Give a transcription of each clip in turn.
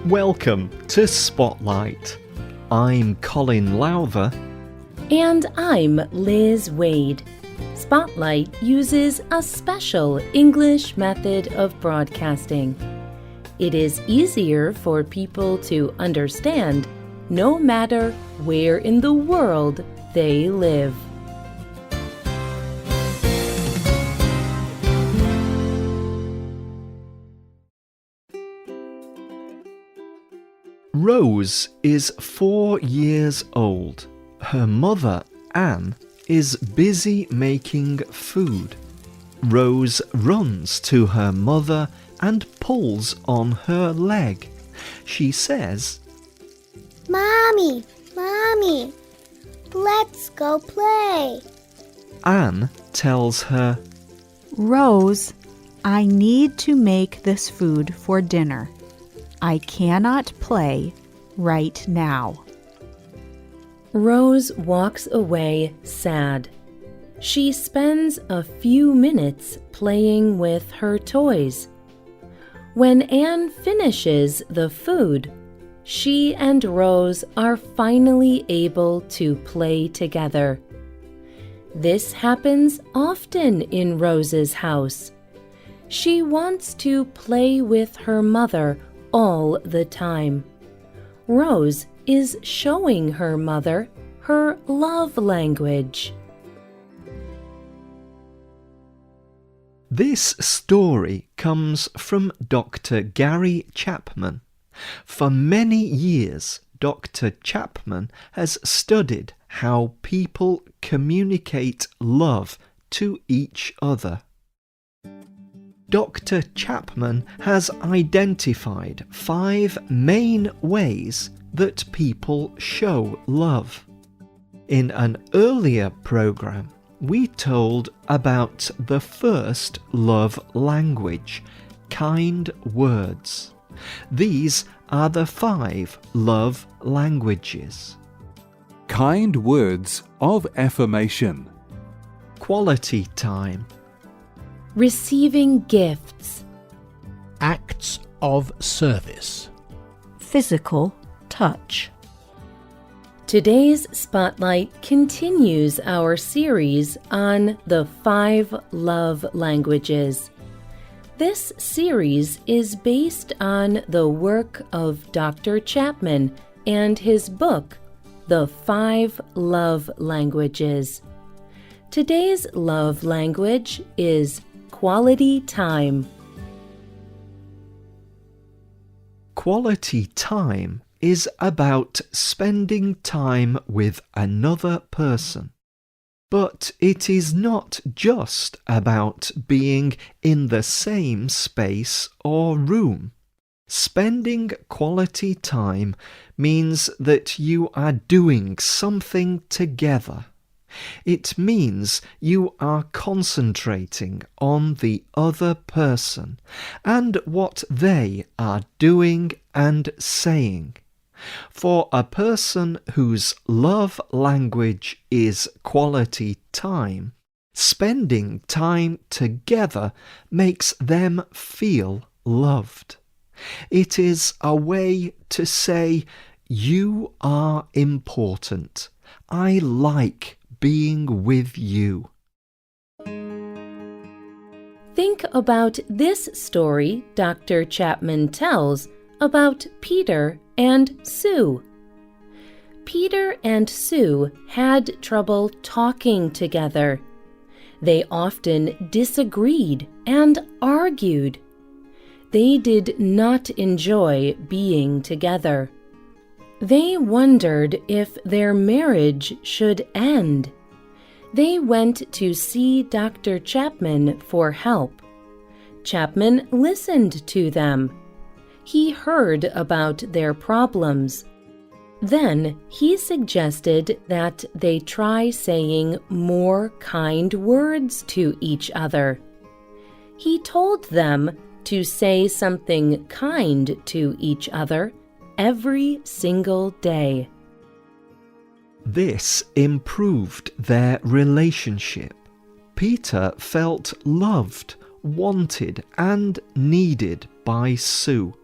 Welcome to Spotlight. I'm Colin Lowther. And I'm Liz Waid. Spotlight uses a special English method of broadcasting. It is easier for people to understand no matter where in the world they live. Rose is 4 years old. Her mother, Anne, is busy making food. Rose runs to her mother and pulls on her leg. She says, Mommy, let's go play. Anne tells her, Rose, I need to make this food for dinner. I cannot play right now. Rose walks away sad. She spends a few minutes playing with her toys. When Anne finishes the food, she and Rose are finally able to play together. This happens often in Rose's house. She wants to play with her mother all the time. Rose is showing her mother her love language. This story comes from Dr. Gary Chapman. For many years, Dr. Chapman has studied how people communicate love to each other. Dr. Chapman has identified 5 main ways that people show love. In an earlier program, we told about the first love language, kind words. These are the 5 love languages. Kind words of affirmation. Quality time. Receiving gifts. Acts of service. Physical touch. Today's Spotlight continues our series on the 5 love languages. This series is based on the work of Dr. Chapman and his book, The 5 Love Languages. Today's love language is quality time. Quality time is about spending time with another person. But it is not just about being in the same space or room. Spending quality time means that you are doing something together. It means you are concentrating on the other person and what they are doing and saying. For a person whose love language is quality time, spending time together makes them feel loved. It is a way to say, you are important. I like being with you. Think about this story Dr. Chapman tells about Peter and Sue. Peter and Sue had trouble talking together. They often disagreed and argued. They did not enjoy being together. They wondered if their marriage should end. They went to see Dr. Chapman for help. Chapman listened to them. He heard about their problems. Then he suggested that they try saying more kind words to each other. He told them to say something kind to each other every single day. This improved their relationship. Peter felt loved, wanted, and needed by Sue.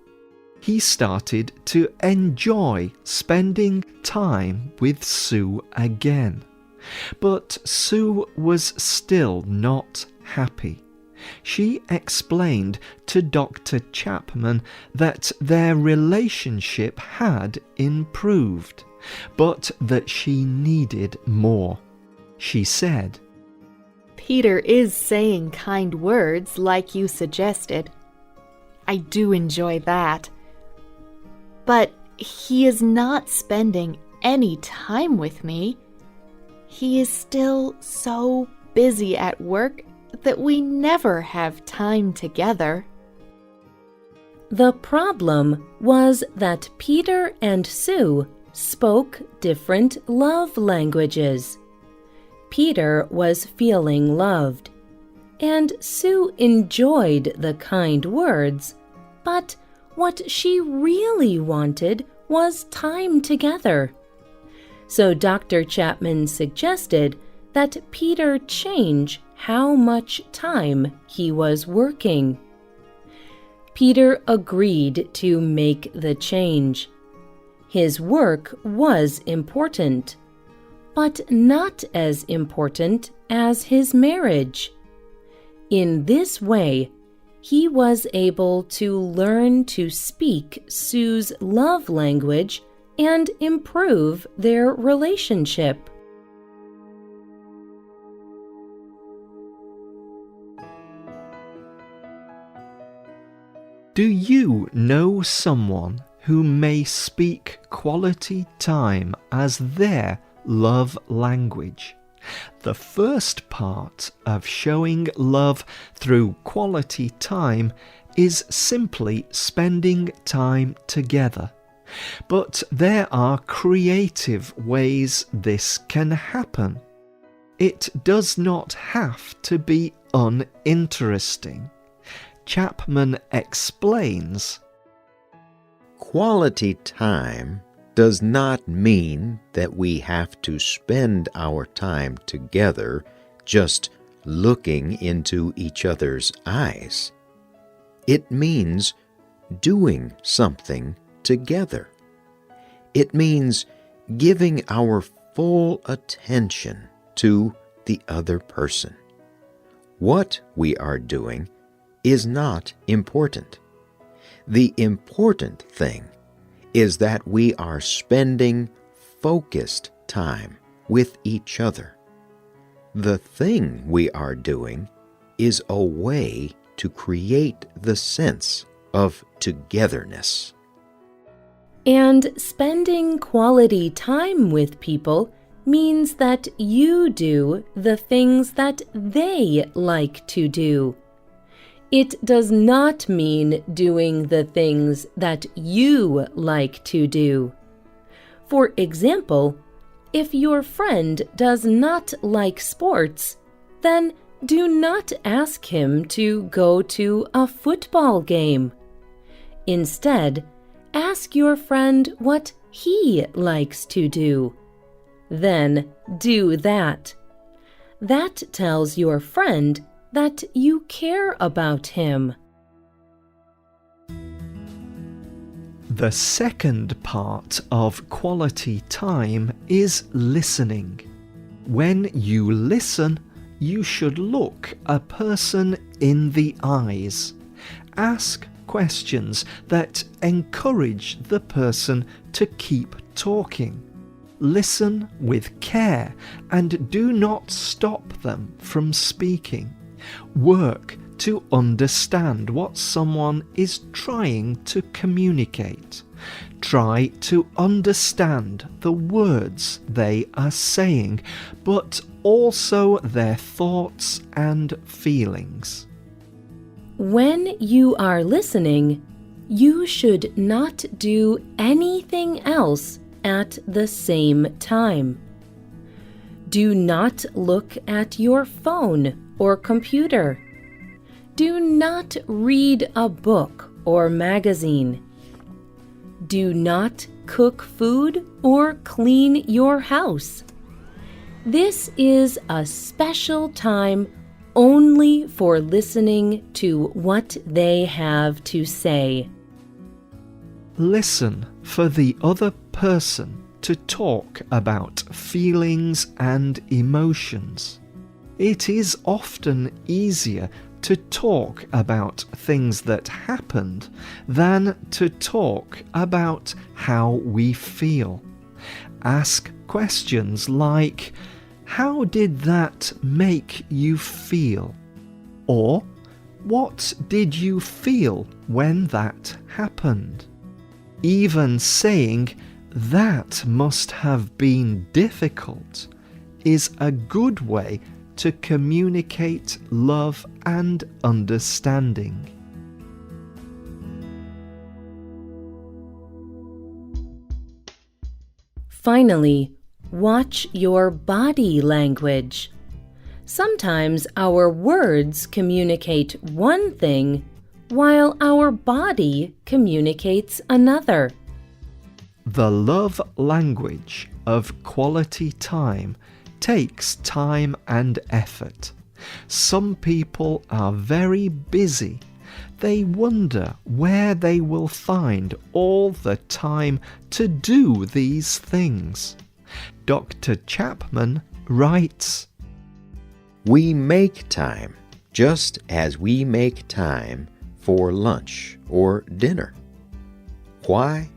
he started to enjoy spending time with Sue again. But Sue was still not happy. She explained to Dr. Chapman that their relationship had improved, but that she needed more. She said, Peter is saying kind words like you suggested. I do enjoy that. But he is not spending any time with me. He is still so busy at work that we never have time together. The problem was that Peter and Sue spoke different love languages. Peter was feeling loved, and Sue enjoyed the kind words, but what she really wanted was time together. So Dr. Chapman suggested that Peter change how much time he was working. Peter agreed to make the change. His work was important, but not as important as his marriage. In this way, he was able to learn to speak Sue's love language and improve their relationship. Do you know someone who may speak quality time as their love language? The first part of showing love through quality time is simply spending time together. But there are creative ways this can happen. It does not have to be uninteresting. Chapman explains, Quality time does not mean that we have to spend our time together just looking into each other's eyes. It means doing something together. It means giving our full attention to the other person. What we are doing is not important. The important thing is that we are spending focused time with each other. The thing we are doing is a way to create the sense of togetherness. And spending quality time with people means that you do the things that they like to do. It does not mean doing the things that you like to do. For example, if your friend does not like sports, then do not ask him to go to a football game. Instead, ask your friend what he likes to do. Then do that. That tells your friend that you care about him. The second part of quality time is listening. When you listen, you should look a person in the eyes. Ask questions that encourage the person to keep talking. Listen with care and do not stop them from speaking. Work to understand what someone is trying to communicate. Try to understand the words they are saying, but also their thoughts and feelings. When you are listening, you should not do anything else at the same time. Do not look at your phone or computer. Do not read a book or magazine. Do not cook food or clean your house. This is a special time only for listening to what they have to say. Listen for the other person to talk about feelings and emotions. It is often easier to talk about things that happened than to talk about how we feel. Ask questions like, "How did that make you feel?" Or, "What did you feel when that happened?" Even saying, "That must have been difficult," is a good way to communicate love and understanding. Finally, watch your body language. Sometimes our words communicate one thing, while our body communicates another. The love language of quality time takes time and effort. Some people are very busy. They wonder where they will find all the time to do these things. Dr. Chapman writes, We make time just as we make time for lunch or dinner. Why?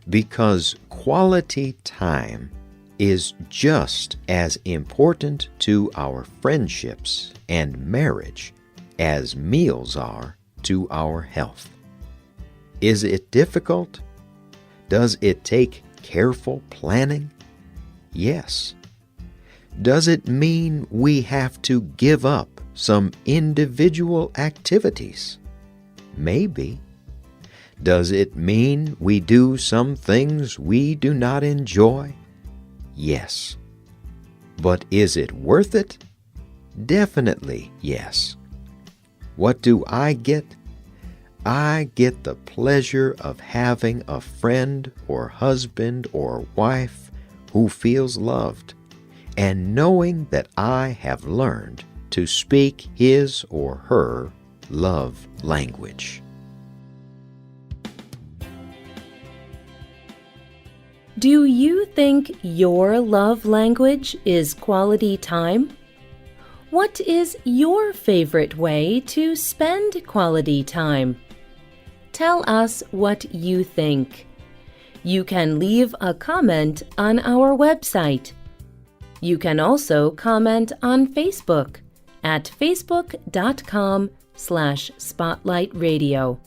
Because quality time is just as important to our friendships and marriage as meals are to our health. Is it difficult? Does it take careful planning? Yes. Does it mean we have to give up some individual activities? Maybe. Does it mean we do some things we do not enjoy? Yes. But is it worth it? Definitely yes. What do I get? I get the pleasure of having a friend or husband or wife who feels loved, and knowing that I have learned to speak his or her love language. Do you think your love language is quality time? What is your favorite way to spend quality time? Tell us what you think. You can leave a comment on our website. You can also comment on Facebook at facebook.com/spotlightradio.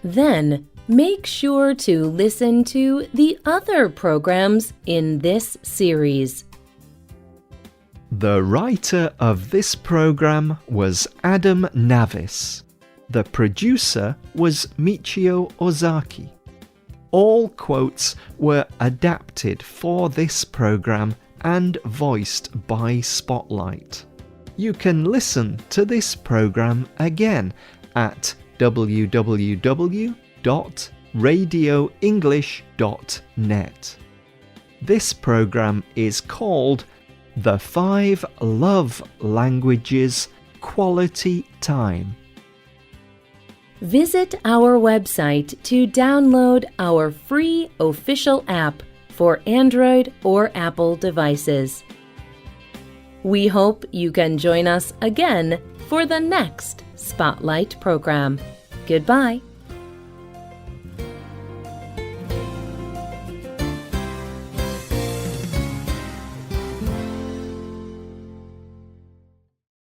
Then make sure to listen to the other programs in this series. The writer of this program was Adam Navis. The producer was Michio Ozaki. All quotes were adapted for this program and voiced by Spotlight. You can listen to this program again at www.radioenglish.net. This program is called The 5 Love Languages Quality Time. Visit our website to download our free official app for Android or Apple devices. We hope you can join us again for the next Spotlight program. Goodbye.